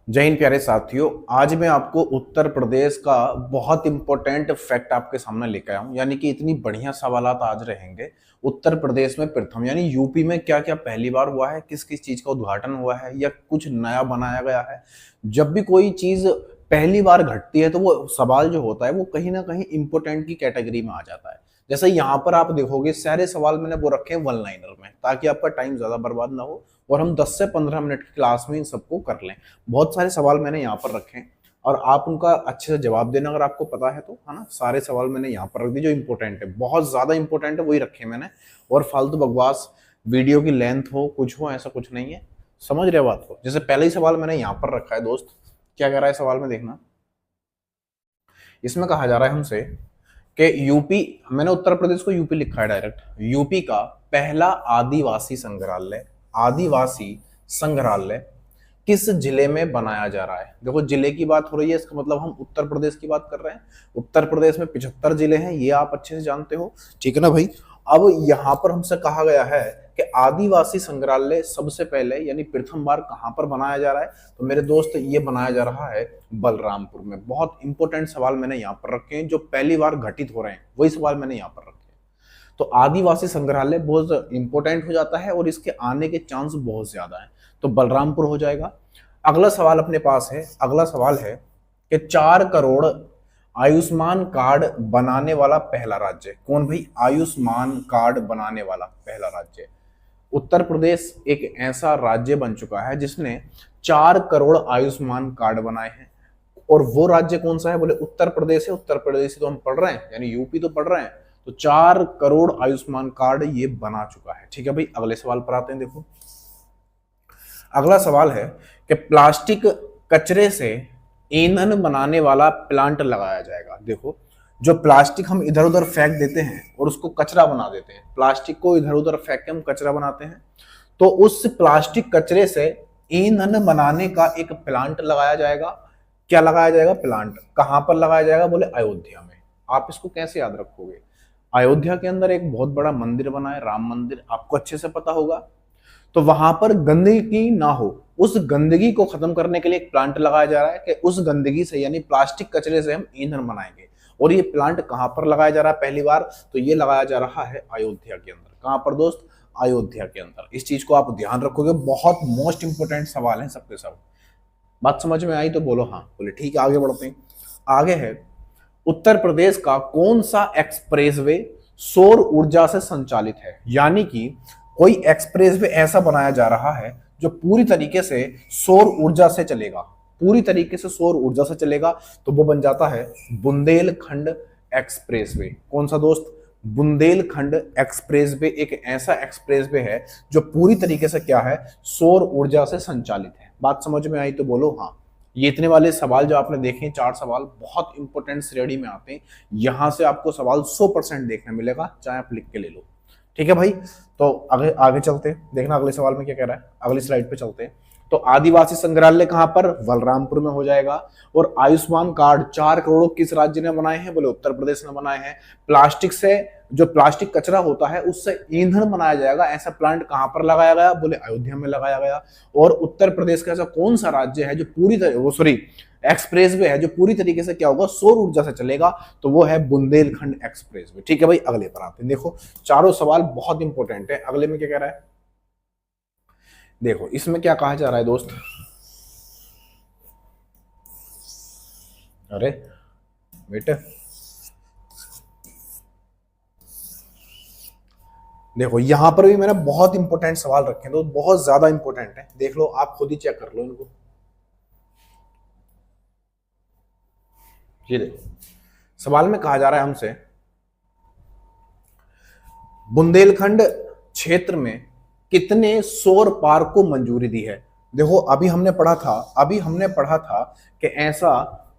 जय हिंद प्यारे साथियों। आज मैं आपको उत्तर प्रदेश का बहुत इंपॉर्टेंट फैक्ट आपके सामने लेकर आया हूं। यानी कि इतनी बढ़िया सवालात आज रहेंगे। उत्तर प्रदेश में प्रथम यानी यूपी में क्या क्या पहली बार हुआ है, किस किस चीज का उद्घाटन हुआ है या कुछ नया बनाया गया है। जब भी कोई चीज पहली बार घटती है तो वो सवाल जो होता है वो कहीं ना कहीं इंपॉर्टेंट की कैटेगरी में आ जाता है। जैसे यहाँ पर आप देखोगे सारे सवाल मैंने वो रखे हैं वन लाइनर में, ताकि आपका टाइम ज्यादा बर्बाद ना हो और हम 10 से 15 मिनट की क्लास में इन सबको कर लें। बहुत सारे सवाल मैंने यहाँ पर रखे हैं और आप उनका अच्छे से जवाब देना अगर आपको पता है तो, है ना। सारे सवाल मैंने यहाँ पर रख दिए जो इंपॉर्टेंट है, बहुत ज्यादा इंपॉर्टेंट है वही रखे मैंने। और फालतू बकवास वीडियो की लेंथ हो कुछ हो ऐसा कुछ नहीं है, समझ रहे बात को। जैसे पहले ही सवाल मैंने यहाँ पर रखा है दोस्त, क्या कह रहा है सवाल में देखना। इसमें कहा जा रहा है हमसे कि यूपी, मैंने उत्तर प्रदेश को यूपी लिखा है डायरेक्ट, यूपी का पहला आदिवासी संग्रहालय किस जिले में बनाया जा रहा है। देखो जिले की बात हो रही है, इसका मतलब हम उत्तर प्रदेश की बात कर रहे हैं। उत्तर प्रदेश में 75 जिले हैं, ये आप अच्छे से जानते हो, ठीक है ना भाई। अब यहाँ पर हमसे कहा गया है कि आदिवासी संग्रहालय सबसे पहले यानी प्रथम बार कहाँ पर बनाया जा रहा है। तो मेरे दोस्त ये बनाया जा रहा है बलरामपुर में। बहुत इंपॉर्टेंट सवाल मैंने यहाँ पर रखे हैं, जो पहली बार घटित हो रहे हैं वही सवाल मैंने यहाँ पर रखे हैं। तो आदिवासी संग्रहालय बहुत इंपॉर्टेंट हो जाता है और इसके आने के चांस बहुत ज्यादा है, तो बलरामपुर हो जाएगा। अगला सवाल अपने पास है, अगला सवाल है कि 4 करोड़ आयुष्मान कार्ड बनाने वाला पहला राज्य कौन भाई। आयुष्मान कार्ड बनाने वाला पहला राज्य उत्तर प्रदेश एक ऐसा राज्य बन चुका है जिसने 4 करोड़ आयुष्मान कार्ड बनाए हैं। और वो राज्य कौन सा है, बोले उत्तर प्रदेश है। उत्तर प्रदेश तो हम पढ़ रहे हैं, यानी यूपी तो पढ़ रहे हैं। तो 4 करोड़ आयुष्मान कार्ड ये बना चुका है, ठीक है भाई। अगले सवाल पर आते हैं। देखो अगला सवाल है कि प्लास्टिक कचरे से ईंधन बनाने वाला प्लांट लगाया जाएगा। देखो जो प्लास्टिक हम इधर उधर फेंक देते हैं और उसको कचरा बना देते हैं, प्लास्टिक को इधर उधर फेंक के हम कचरा बनाते हैं, तो उस प्लास्टिक कचरे से ईंधन बनाने का एक प्लांट लगाया जाएगा। क्या लगाया जाएगा प्लांट, कहां पर लगाया जाएगा, बोले अयोध्या में। आप इसको कैसे याद रखोगे, अयोध्या के अंदर एक बहुत बड़ा मंदिर बना है, राम मंदिर, आपको अच्छे से पता होगा। तो वहां पर गंदगी ना हो, उस गंदगी को खत्म करने के लिए एक प्लांट लगाया जा रहा है कि उस गंदगी से यानी प्लास्टिक कचरे से हम ईंधन बनाएंगे। और ये प्लांट कहां पर लगाया जा रहा है पहली बार, तो ये लगाया जा रहा है अयोध्या के अंदर। कहां पर दोस्त, अयोध्या के अंदर। इस चीज को आप ध्यान रखोगे, बहुत मोस्ट इंपोर्टेंट सवाल है सबके सब। बात समझ में आई तो बोलो हाँ, बोले ठीक है। आगे बढ़ते हैं। आगे है उत्तर प्रदेश का कौन सा एक्सप्रेसवे सौर ऊर्जा से संचालित है। यानी कि कोई एक्सप्रेसवे ऐसा बनाया जा रहा है जो पूरी तरीके से सौर ऊर्जा से चलेगा, पूरी तरीके से सौर ऊर्जा से चलेगा, तो वो बन जाता है बुंदेलखंड एक्सप्रेसवे। कौन सा दोस्त, बुंदेलखंड एक्सप्रेसवे एक ऐसा एक्सप्रेसवे है जो पूरी तरीके से क्या है, सौर ऊर्जा से संचालित है। बात समझ में आई तो बोलो हाँ। ये इतने वाले सवाल जो आपने देखे, 4 सवाल बहुत इंपॉर्टेंट श्रेणी में आते हैं। यहां से आपको सवाल 100% देखने मिलेगा, चाहे आप लिख के ले लो, ठीक है भाई। तो आगे आगे चलते हैं, देखना अगले सवाल में क्या कह रहा है। अगली स्लाइड पे चलते हैं। तो आदिवासी संग्रहालय कहां पर, बलरामपुर में हो जाएगा। और आयुष्मान कार्ड 4 करोड़ किस राज्य ने बनाए हैं, बोले उत्तर प्रदेश ने बनाए हैं। प्लास्टिक से, जो प्लास्टिक कचरा होता है उससे ईंधन बनाया जाएगा, ऐसा प्लांट कहां पर लगाया गया, बोले अयोध्या में लगाया गया। और उत्तर प्रदेश का ऐसा कौन सा राज्य है जो पूरी तरह, वो सॉरी एक्सप्रेसवे है जो पूरी तरीके से क्या होगा, सौर ऊर्जा से चलेगा, तो वो है बुंदेलखंड एक्सप्रेसवे, ठीक है भाई। अगले पर आते हैं। देखो चारों सवाल बहुत इंपॉर्टेंट है। अगले में क्या कह रहा है, देखो इसमें क्या कहा जा रहा है दोस्त। अरे बेटे देखो यहां पर भी मैंने बहुत इंपॉर्टेंट सवाल रखे हैं दोस्त, बहुत ज्यादा इंपॉर्टेंट है। देख लो, आप खुद ही चेक कर लो इनको। ये देखो सवाल में कहा जा रहा है हमसे, बुंदेलखंड क्षेत्र में कितने सौर पार्क को मंजूरी दी है। देखो अभी हमने पढ़ा था कि ऐसा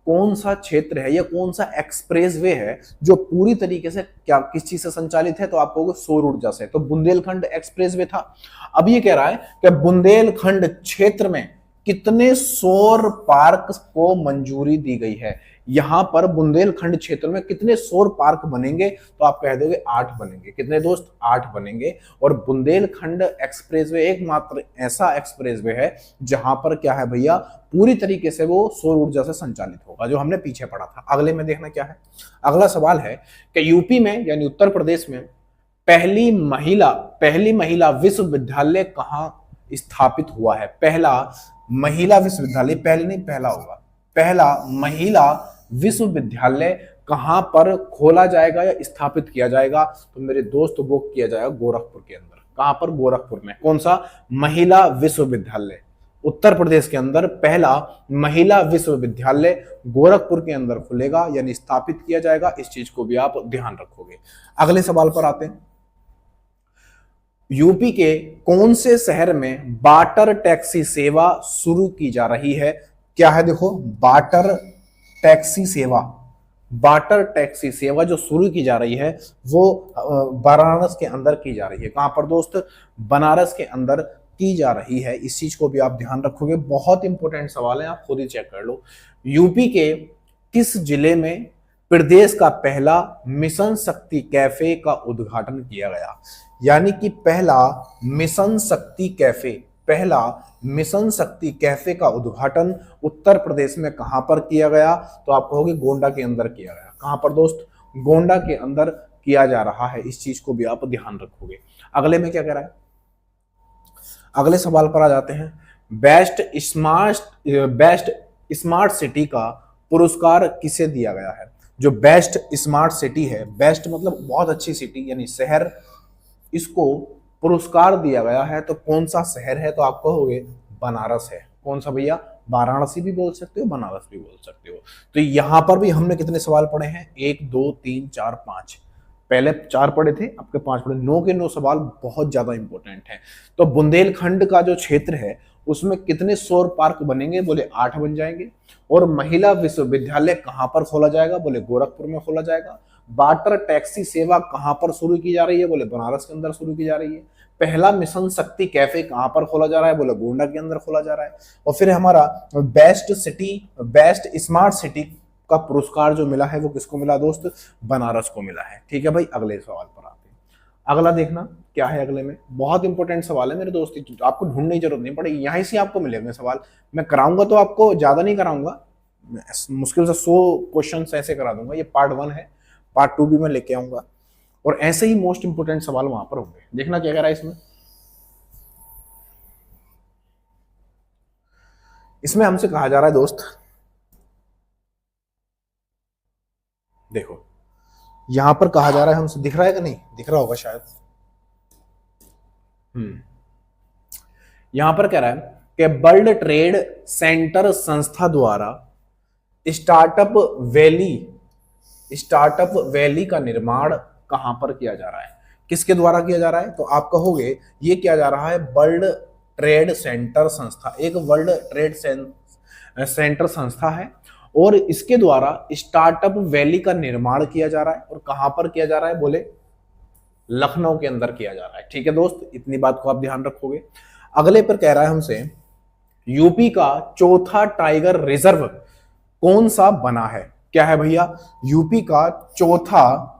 कौन सा क्षेत्र है या कौन सा एक्सप्रेसवे है जो पूरी तरीके से क्या किस चीज से संचालित है, तो आप कहोगे सौर ऊर्जा से। तो बुंदेलखंड एक्सप्रेसवे था। अब ये कह रहा है कि बुंदेलखंड क्षेत्र में कितने सौर पार्क को मंजूरी दी गई है? यहां पर बुंदेलखंड क्षेत्र में कितने सौर पार्क बनेंगे? तो आप कह दोगे 8 बनेंगे। कितने दोस्त? 8 बनेंगे। और बुंदेलखंड एक्सप्रेसवे एकमात्र ऐसा एक्सप्रेसवे है जहां पर क्या है भैया, पूरी तरीके से वो सौर ऊर्जा से संचालित होगा, जो हमने पीछे पढ़ा था। अगले में देखना क्या है। अगला सवाल है कि यूपी में यानी उत्तर प्रदेश में पहली महिला विश्वविद्यालय कहां स्थापित हुआ है? पहला महिला विश्वविद्यालय, पहले नहीं पहला होगा, पहला महिला विश्वविद्यालय कहां पर खोला जाएगा या स्थापित किया जाएगा? तो मेरे दोस्त वो किया जाएगा गोरखपुर के अंदर। कहां पर? गोरखपुर में। कौन सा? महिला विश्वविद्यालय। उत्तर प्रदेश के अंदर पहला महिला विश्वविद्यालय गोरखपुर के अंदर खुलेगा यानी स्थापित किया जाएगा। इस चीज को भी आप ध्यान रखोगे। अगले सवाल पर आते हैं। यूपी के कौन से शहर में बाटर टैक्सी सेवा शुरू की जा रही है? क्या है? देखो, बाटर टैक्सी सेवा, बाटर टैक्सी सेवा जो शुरू की जा रही है वो बनारस के अंदर की जा रही है। कहां पर दोस्त? बनारस के अंदर की जा रही है। इस चीज को भी आप ध्यान रखोगे, बहुत इंपॉर्टेंट सवाल है, आप खुद ही चेक कर लो। यूपी के किस जिले में प्रदेश का पहला मिशन शक्ति कैफे का उद्घाटन किया गया? यानी कि पहला मिशन शक्ति कैफे का उद्घाटन उत्तर प्रदेश में कहां पर किया गया? तो आप कहोगे गोंडा के अंदर किया गया। कहां पर दोस्त? गोंडा के अंदर किया जा रहा है। इस चीज को भी आप ध्यान रखोगे। अगले में क्या कह रहा है? अगले सवाल पर आ जाते हैं। बेस्ट स्मार्ट सिटी का पुरस्कार किसे दिया गया है? जो बेस्ट स्मार्ट सिटी है, बेस्ट मतलब बहुत अच्छी सिटी यानी शहर, इसको पुरस्कार दिया गया है। तो कौन सा शहर है? तो आप कहोगे बनारस है। कौन सा भैया? वाराणसी भी बोल सकते हो, बनारस भी बोल सकते हो। तो यहां पर भी हमने कितने सवाल पढ़े हैं? 1 2 3 4 5। पहले 4 पढ़े थे, आपके 5 पढ़े। 9 के 9 सवाल बहुत ज्यादा इंपॉर्टेंट है। तो बुंदेलखंड का जो क्षेत्र है उसमें कितने सौर पार्क बनेंगे? बोले 8 बन जाएंगे। और महिला विश्वविद्यालय कहां पर खोला जाएगा? बोले गोरखपुर में खोला जाएगा। बाटर टैक्सी सेवा कहां पर शुरू की जा रही है? बोले बनारस के अंदर शुरू की जा रही है। पहला मिशन शक्ति कैफे कहां पर खोला जा रहा है? बोले गोंडा के अंदर खोला जा रहा है। और फिर हमारा बेस्ट स्मार्ट सिटी का पुरस्कार जो मिला है वो किसको मिला दोस्त? बनारस को मिला है। ठीक है भाई, अगले सवाल पर आते हैं। अगला देखना क्या है। अगले में बहुत इंपॉर्टेंट सवाल है मेरे दोस्त, आपको ढूंढने की जरूरत नहीं पड़ेगी, यहीं से आपको मिलेंगे सवाल। मैं कराऊंगा तो आपको ज्यादा नहीं कराऊंगा, मुश्किल से 100 क्वेश्चन ऐसे करा दूंगा। ये पार्ट 1 है, पार्ट 2 भी मैं लेके आऊंगा। और ऐसे ही मोस्ट इंपोर्टेंट सवाल वहां पर होंगे। देखना क्या कह रहा है इसमें। इसमें हमसे कहा जा रहा है दोस्त, देखो यहां पर कहा जा रहा है हमसे, दिख रहा है कि नहीं? दिख रहा होगा शायद। यहां पर कह रहा है कि वर्ल्ड ट्रेड सेंटर संस्था द्वारा स्टार्टअप वैली का निर्माण कहां पर किया जा रहा है? किसके द्वारा किया जा रहा है? तो आप कहोगे ये किया जा रहा है वर्ल्ड ट्रेड सेंटर संस्था, एक वर्ल्ड ट्रेड सेंटर संस्था है और इसके द्वारा स्टार्टअप वैली का निर्माण किया जा रहा है। और कहां पर किया जा रहा है? बोले लखनऊ के अंदर किया जा रहा है। ठीक है दोस्त, इतनी बात को आप ध्यान रखोगे। अगले पर कह रहा है हमसे, यूपी का चौथा टाइगर रिजर्व कौन सा बना है? क्या है भैया? यूपी का चौथा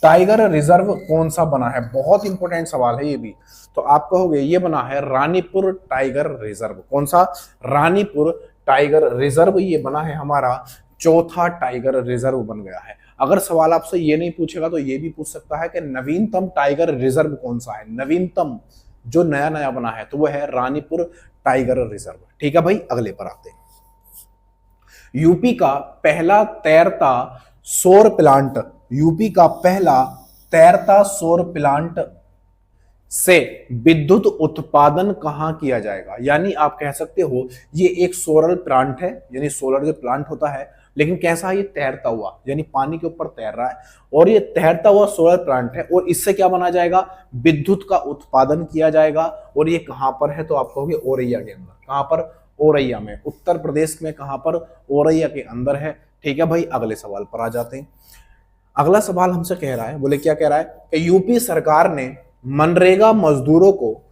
टाइगर रिजर्व कौन सा बना है? बहुत इंपॉर्टेंट सवाल है ये भी। तो आप कहोगे ये बना है रानीपुर टाइगर रिजर्व। कौन सा? रानीपुर टाइगर रिजर्व ये बना है, हमारा चौथा टाइगर रिजर्व बन गया है। अगर सवाल आपसे ये नहीं पूछेगा तो ये भी पूछ सकता है कि नवीनतम टाइगर रिजर्व कौन सा है? नवीनतम जो नया नया बना है तो वो है रानीपुर टाइगर रिजर्व। ठीक है भाई, अगले पर आते हैं। यूपी का पहला तैरता सौर प्लांट, यूपी का पहला तैरता सौर प्लांट से विद्युत उत्पादन कहां किया जाएगा? यानी आप कह सकते हो ये एक सोलर प्लांट है, यानी सोलर जो प्लांट होता है, लेकिन कैसा है? ये तैरता हुआ, यानी पानी के ऊपर तैर रहा है और ये तैरता हुआ सोलर प्लांट है। और इससे क्या बना जाएगा? विद्युत का उत्पादन किया जाएगा। और ये कहां पर है? तो आप कहोगे औरैया के अंदर। कहां पर? औरैया में, उत्तर प्रदेश में। कहां पर? औरैया के अंदर है। ठीक है भाई, अगले सवाल पर आ जाते हैं। अगला सवाल हमसे कह रहा है, बोले क्या कह रहा है कि यूपी सरकार ने मनरेगा मजदूरों को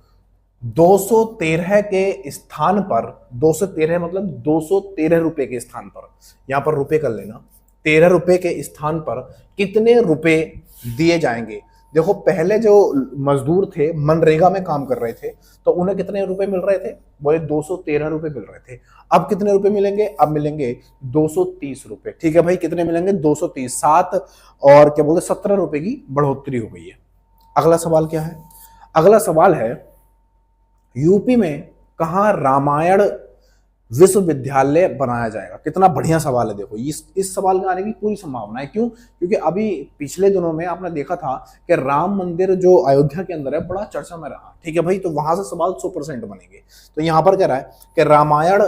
213 के स्थान पर, 213 मतलब 213 रुपए के स्थान पर, यहां पर रुपए कर लेना, 13 रुपए के स्थान पर कितने रुपए दिए जाएंगे। देखो पहले जो मजदूर थे मनरेगा में काम कर रहे थे तो उन्हें कितने रुपए मिल रहे थे, बोले 213 रुपए मिल रहे थे। अब कितने रुपए मिलेंगे, अब मिलेंगे 230 रुपए। ठीक है भाई, कितने मिलेंगे, 230, 7 और क्या बोलते 17 रुपए की बढ़ोतरी हो गई है। अगला सवाल क्या है, अगला सवाल है यूपी में कहां रामायण विश्वविद्यालय बनाया जाएगा। कितना बढ़िया सवाल है। देखो इस सवाल में आने की पूरी संभावना है। क्यों, क्योंकि अभी पिछले दिनों में आपने देखा था कि राम मंदिर जो अयोध्या के अंदर है बड़ा चर्चा में रहा। ठीक है भाई, तो वहां से सवाल 100% बनेंगे। तो यहां पर कह रहा है कि रामायण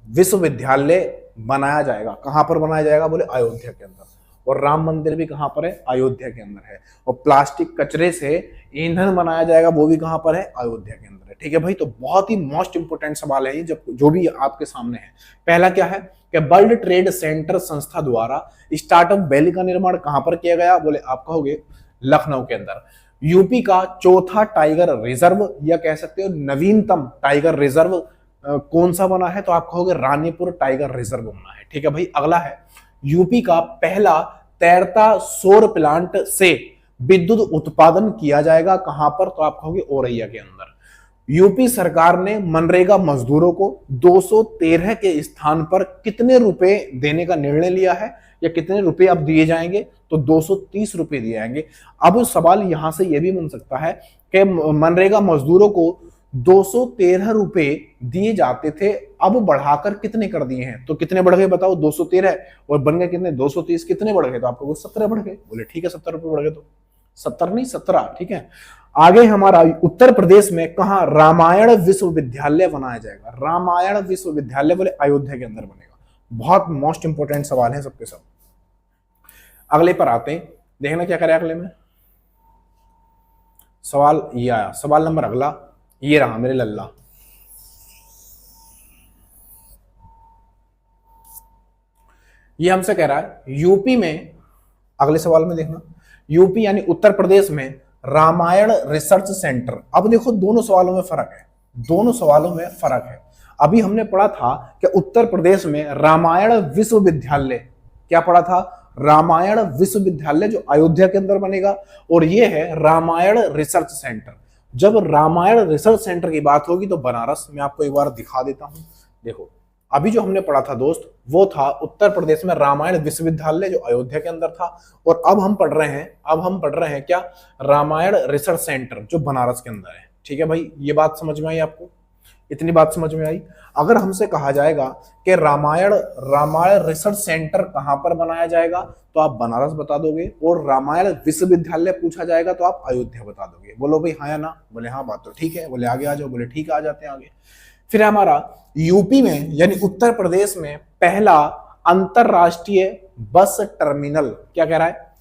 विश्वविद्यालय बनाया जाएगा। कहां पर बनाया जाएगा, बोले अयोध्या के अंदर। और राम मंदिर भी कहां पर है, अयोध्या के अंदर है। और प्लास्टिक कचरे से ईंधन बनाया जाएगा, वो भी कहां पर है, अयोध्या के अंदर है। ठीक है भाई, तो बहुत ही मोस्ट इंपोर्टेंट सवाल है ये जो भी आपके सामने है। पहला क्या है कि वर्ल्ड ट्रेड सेंटर संस्था द्वारा स्टार्टअप वैली का निर्माण कहां पर किया गया, बोले आप कहोगे लखनऊ के अंदर। यूपी का चौथा टाइगर रिजर्व या कह सकते हो नवीनतम टाइगर रिजर्व कौन सा बना है, तो आप कहोगे रानीपुर टाइगर रिजर्व बना है। ठीक है भाई, अगला है यूपी का पहला तैरता सौर प्लांट से विद्युत उत्पादन किया जाएगा कहां पर, तो आप कहोगे औरैया के अंदर। यूपी सरकार ने मनरेगा मजदूरों को 213 के स्थान पर कितने रुपए देने का निर्णय लिया है, या कितने रुपए अब दिए जाएंगे, तो 230 रुपए दिए जाएंगे। अब सवाल यहां से यह भी बन सकता है कि मनरेगा मजदूरों को 213 रुपए दिए जाते थे, अब बढ़ाकर कितने कर दिए हैं, तो कितने बढ़ गए बताओ, 213 और बन गए कितने 230, कितने बढ़ गए, तो आपको 17 बढ़ गए। बोले ठीक है 70 रुपए बढ़ गए, तो 70 नहीं 17। ठीक है, आगे हमारा उत्तर प्रदेश में कहा रामायण विश्वविद्यालय बनाया जाएगा। रामायण विश्वविद्यालय बोले अयोध्या के अंदर बनेगा। बहुत मोस्ट इंपोर्टेंट सवाल है सबके सब। अगले पर आते हैं, देखना क्या करें अगले में। सवाल ये आया, सवाल नंबर अगला ये रहा मेरे लल्ला। ये हमसे कह रहा है यूपी में, अगले सवाल में देखना, यूपी यानी उत्तर प्रदेश में रामायण रिसर्च सेंटर। अब देखो दोनों सवालों में फर्क है, दोनों सवालों में फर्क है। अभी हमने पढ़ा था कि उत्तर प्रदेश में रामायण विश्वविद्यालय, क्या पढ़ा था, रामायण विश्वविद्यालय जो अयोध्या के अंदर बनेगा, और ये है रामायण रिसर्च सेंटर। जब रामायण रिसर्च सेंटर की बात होगी तो बनारस, मैं आपको एक बार दिखा देता हूं। देखो अभी जो हमने पढ़ा था दोस्त वो था उत्तर प्रदेश में रामायण विश्वविद्यालय जो अयोध्या के अंदर था, और अब हम पढ़ रहे हैं क्या, रामायण रिसर्च सेंटर जो बनारस के अंदर है। ठीक है भाई, ये बात समझ में आई आपको, इतनी बात समझ में आई। अगर हमसे कहा जाएगा कि रामायण रिसर्च सेंटर कहां पर बनाया जाएगा, तो आप बनारस बता दोगे, और रामायण विश्वविद्यालय पूछा जाएगा तो आप अयोध्या बता दोगे। बोलो भाई हाँ या ना, बोले हाँ बात तो ठीक है, बोले आगे आ जाओ, बोले ठीक है आ जाते हैं आगे। फिर हमारा यूपी में यानी उत्तर प्रदेश में पहला अंतरराष्ट्रीय बस टर्मिनल, क्या कह रहा है,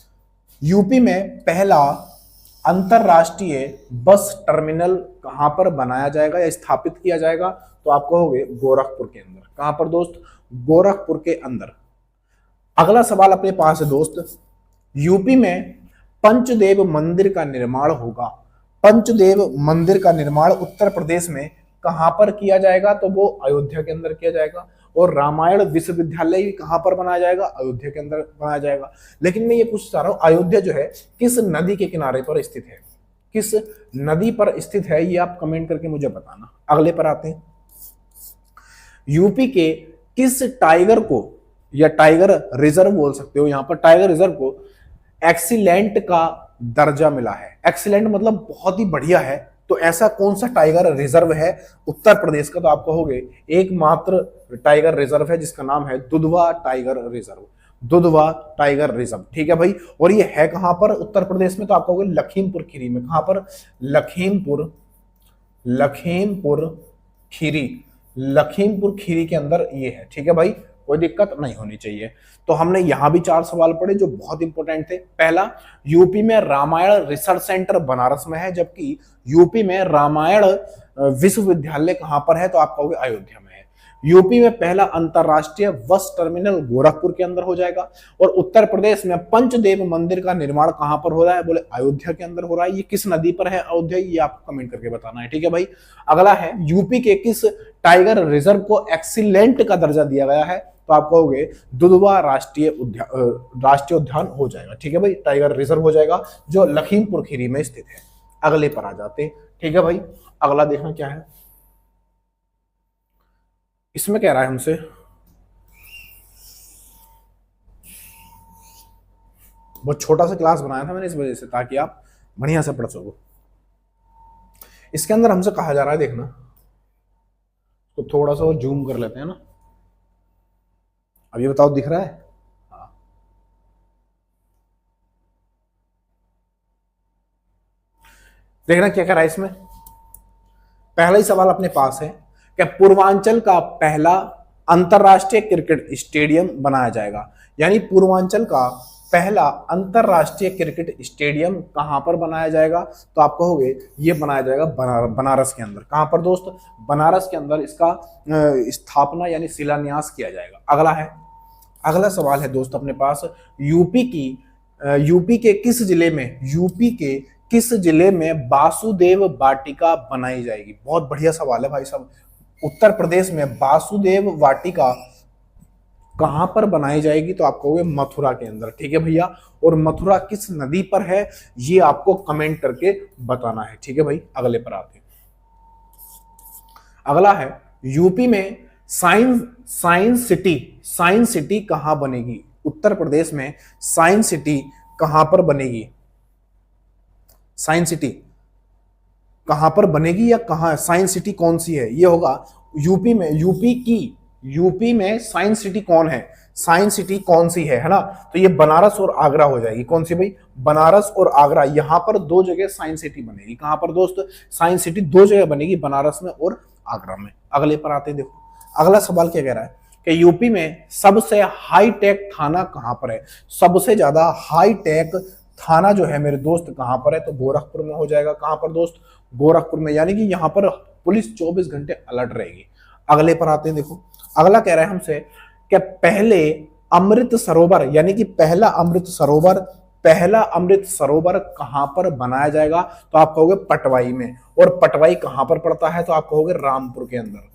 यूपी में पहला अंतरराष्ट्रीय बस टर्मिनल कहां पर बनाया जाएगा या स्थापित किया जाएगा, तो आप कहोगे गोरखपुर के अंदर। कहां पर दोस्त, गोरखपुर के अंदर। अगला सवाल अपने पास है दोस्त, यूपी में पंचदेव मंदिर का निर्माण होगा। पंचदेव मंदिर का निर्माण उत्तर प्रदेश में कहां पर किया जाएगा, तो वो अयोध्या के अंदर किया जाएगा। और रामायण विश्वविद्यालय भी कहां पर बनाया जाएगा, अयोध्या के अंदर बनाया जाएगा। लेकिन मैं ये पूछ रहा हूं अयोध्या जो है किस नदी के किनारे पर स्थित है, किस नदी पर स्थित है, ये आप कमेंट करके मुझे बताना। अगले पर आते हैं, यूपी के किस टाइगर को, या टाइगर रिजर्व बोल सकते हो, यहां पर टाइगर रिजर्व को एक्सीलेंट का दर्जा मिला है। एक्सीलेंट मतलब बहुत ही बढ़िया है, तो ऐसा कौन सा टाइगर रिजर्व है उत्तर प्रदेश का, तो आप कहोगे एकमात्र टाइगर रिजर्व है जिसका नाम है Dudhwa tiger reserve. Dudhwa tiger reserve, ठीक है भाई। और ये है कहां पर उत्तर प्रदेश में, तो आप कहोगे लखीमपुर खीरी में। कहां पर, लखीमपुर खीरी के अंदर ये है। ठीक है भाई, कोई दिक्कत नहीं होनी चाहिए। तो हमने यहां भी 4 सवाल पढ़े जो बहुत इंपॉर्टेंट थे। पहला, यूपी में रामायण रिसर्च सेंटर बनारस में है, जबकि यूपी में रामायण विश्वविद्यालय कहां पर है, तो आप कहोगे अयोध्या में है। यूपी में पहला अंतरराष्ट्रीय बस टर्मिनल गोरखपुर के अंदर हो जाएगा। और उत्तर प्रदेश में पंचदेव मंदिर का निर्माण कहां पर हो रहा है, बोले अयोध्या के अंदर हो रहा है। ये किस नदी पर है अयोध्या, ये आपको कमेंट करके बताना है, ठीक है भाई। अगला है, यूपी के किस टाइगर रिजर्व को एक्सीलेंट का दर्जा दिया गया है, तो आप कहोगे दुधवा राष्ट्रीय उद्यान हो जाएगा, ठीक है भाई। टाइगर रिजर्व हो जाएगा जो लखीमपुर खीरी में स्थित है। अगले पर आ जाते, ठीक है भाई। अगला देखना क्या है, इसमें कह रहा है हमसे बहुत छोटा सा क्लास बनाया था मैंने इस वजह से, ताकि आप बढ़िया से पढ़ सको। इसके अंदर हमसे कहा जा रहा है, देखना तो थोड़ा सा वो जूम कर लेते हैं ना। अब ये बताओ दिख रहा है, हाँ। देखना क्या कह रहा है इसमें। पहला ही सवाल अपने पास है कि पूर्वांचल का पहला अंतरराष्ट्रीय क्रिकेट स्टेडियम बनाया जाएगा, यानी पूर्वांचल का पहला अंतरराष्ट्रीय क्रिकेट स्टेडियम कहां पर बनाया जाएगा, तो आप कहोगे ये बनाया जाएगा बनारस के अंदर। कहां पर दोस्त, बनारस के अंदर इसका स्थापना यानी शिलान्यास किया जाएगा। अगला है, अगला सवाल है दोस्त अपने पास, यूपी के किस जिले में, यूपी के किस जिले में वासुदेव वाटिका बनाई जाएगी। बहुत बढ़िया सवाल है भाई साहब। उत्तर प्रदेश में वासुदेव वाटिका कहां पर बनाई जाएगी, तो आप कहोगे मथुरा के अंदर, ठीक है भैया। और मथुरा किस नदी पर है, ये आपको कमेंट करके बताना है, ठीक है भाई। अगले पर आते हैं। अगला है, यूपी में साइंस सिटी कहां बनेगी। उत्तर प्रदेश में साइंस सिटी कहां पर बनेगी, साइंस सिटी कहां पर बनेगी या कहां, साइंस सिटी कौन सी है, ये होगा यूपी में। यूपी में साइंस सिटी कौन है, साइंस सिटी कौन सी है ना, तो ये बनारस और आगरा हो जाएगी। कौन सी भाई, बनारस और आगरा। यहां पर दो जगह साइंस सिटी बनेगी। कहां पर दोस्त, साइंस सिटी दो जगह बनेगी, बनारस में और आगरा में। अगले पर आते हैं, देखो अगला सवाल क्या कह रहा है कि यूपी में सबसे हाईटेक थाना कहां पर है। सबसे ज्यादा हाईटेक थाना जो है मेरे दोस्त कहां पर है, तो गोरखपुर में हो जाएगा। कहां पर दोस्त, गोरखपुर में, यानी कि यहां पर पुलिस 24 घंटे अलर्ट रहेगी। अगले पर आते हैं, देखो अगला कह रहा है हमसे कि पहले अमृत सरोवर, यानी कि पहला अमृत सरोवर कहां पर बनाया जाएगा, तो आप कहोगे पटवाई में। और पटवाई कहां पर पड़ता है, तो आप कहोगे रामपुर के अंदर।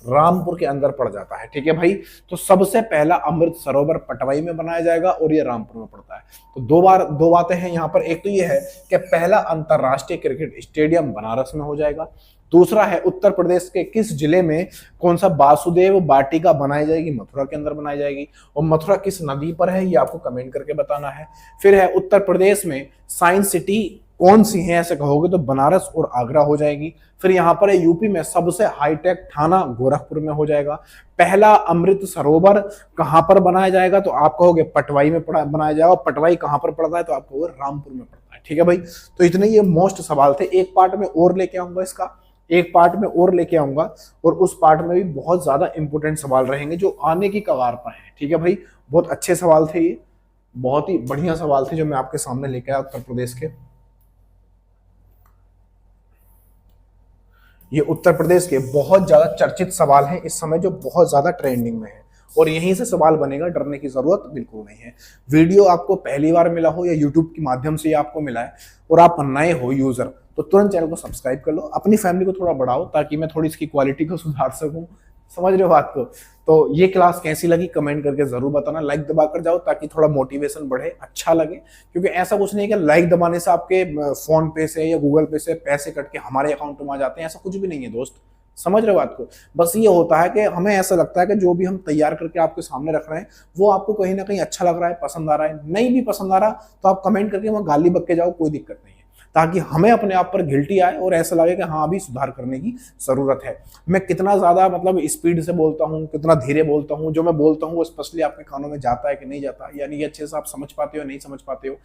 रामपुर के अंदर पड़ जाता है, ठीक है भाई। तो सबसे पहला अमृत सरोवर पटवाई में बनाया जाएगा और ये रामपुर में पड़ता है। तो दो बातें हैं यहाँ पर। एक तो ये है कि पहला अंतरराष्ट्रीय क्रिकेट स्टेडियम बनारस में हो जाएगा। दूसरा है, उत्तर प्रदेश के किस जिले में कौन सा वासुदेव वाटिका बनाई जाएगी, मथुरा के अंदर बनाई जाएगी। और मथुरा किस नदी पर है, ये आपको कमेंट करके बताना है। फिर है, उत्तर प्रदेश में साइंस सिटी कौन सी है, ऐसे कहोगे तो बनारस और आगरा हो जाएगी। फिर यहाँ पर है, यूपी में सबसे हाईटेक थाना गोरखपुर में हो जाएगा। पहला अमृत सरोवर कहां पर बनाया जाएगा, तो आप कहोगे पटवाई में बनाया जाएगा। पटवाई कहां पर पड़ता है, तो आप कहोगे रामपुर में पड़ता है, ठीक है भाई। तो इतने ये मोस्ट सवाल थे। एक पार्ट में और लेके आऊंगा इसका, एक पार्ट में और लेके आऊंगा, और उस पार्ट में भी बहुत ज्यादा इंपोर्टेंट सवाल रहेंगे जो आने की कगार पर है, ठीक है भाई। बहुत अच्छे सवाल थे ये, बहुत ही बढ़िया सवाल थे जो मैं आपके सामने लेके आया उत्तर प्रदेश के। ये उत्तर प्रदेश के बहुत ज्यादा चर्चित सवाल हैं इस समय, जो बहुत ज्यादा ट्रेंडिंग में है, और यहीं से सवाल बनेगा, डरने की जरूरत बिल्कुल नहीं है। वीडियो आपको पहली बार मिला हो या यूट्यूब के माध्यम से आपको मिला है और आप नए हो यूजर, तो तुरंत चैनल को सब्सक्राइब कर लो, अपनी फैमिली को थोड़ा बढ़ाओ, ताकि मैं थोड़ी इसकी क्वालिटी को सुधार सकूं। समझ रहे हो बात को। तो ये क्लास कैसी लगी कमेंट करके जरूर बताना, लाइक दबा कर जाओ ताकि थोड़ा मोटिवेशन बढ़े, अच्छा लगे। क्योंकि ऐसा कुछ नहीं है कि लाइक दबाने से आपके फोन पे से या गूगल पे से पैसे कट के हमारे अकाउंट में आ जाते हैं, ऐसा कुछ भी नहीं है दोस्त। समझ रहे हो बात को। बस ये होता है कि हमें ऐसा लगता है कि जो भी हम तैयार करके आपके सामने रख रहे हैं वो आपको कहीं ना कहीं अच्छा लग रहा है, पसंद आ रहा है। नहीं भी पसंद आ रहा तो आप कमेंट करके वहां गाली बक के जाओ, कोई दिक्कत नहीं है, ताकि हमें अपने आप पर गिल्टी आए और ऐसा लगे कि हाँ अभी सुधार करने की जरूरत है। मैं कितना ज्यादा मतलब स्पीड से बोलता हूँ, कितना धीरे बोलता हूँ, जो मैं बोलता हूँ वो स्पेशली आपके कानों में जाता है कि नहीं जाता, यानी ये अच्छे से आप समझ पाते हो नहीं समझ पाते हो,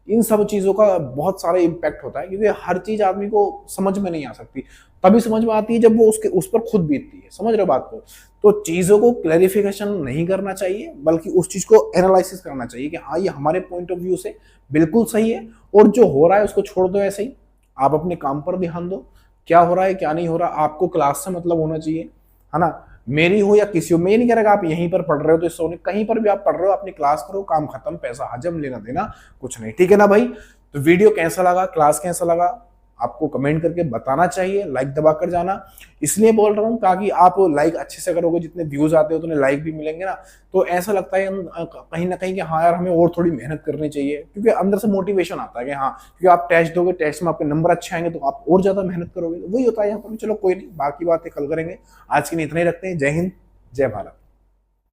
इन सब चीजों का बहुत सारा इम्पैक्ट होता है। क्योंकि हर चीज आदमी को समझ में नहीं आ सकती, तभी समझ में आती है जब वो उस पर खुद बीतती है। समझ रहे हो बात को। तो चीजों को क्लैरिफिकेशन नहीं करना चाहिए, बल्कि उस चीज को एनालिसिस करना चाहिए कि हाँ ये हमारे पॉइंट ऑफ व्यू से बिल्कुल सही है, और जो हो रहा है उसको छोड़ दो ऐसे ही, आप अपने काम पर ध्यान दो। क्या हो रहा है क्या नहीं हो रहा, आपको क्लास से मतलब होना चाहिए, है ना, मेरी हो या किसी हो, मैं ये नहीं कह रहा कि आप यहीं पर पढ़ रहे हो तो इससे कहीं पर भी आप पढ़ रहे हो, अपनी क्लास करो, काम खत्म, पैसा हजम, लेना देना कुछ नहीं, ठीक है ना भाई। तो वीडियो कैसा लगा, क्लास कैसा लगा, आपको कमेंट करके बताना चाहिए, लाइक दबा कर जाना। इसलिए बोल रहा हूँ ताकि आप लाइक अच्छे से करोगे, जितने व्यूज आते हो उतने लाइक भी मिलेंगे ना, तो ऐसा लगता है कहीं ना कहीं कि हाँ यार हमें और थोड़ी मेहनत करनी चाहिए, क्योंकि अंदर से मोटिवेशन आता है कि हाँ, क्योंकि आप टेस्ट दोगे, टेस्ट में आपके नंबर अच्छे आएंगे तो आप और ज्यादा मेहनत करोगे, वही होता है यहाँ पर। चलो कोई नहीं, बाकी बातें कल करेंगे, आज के लिए इतना ही रखते हैं। जय हिंद, जय भारत।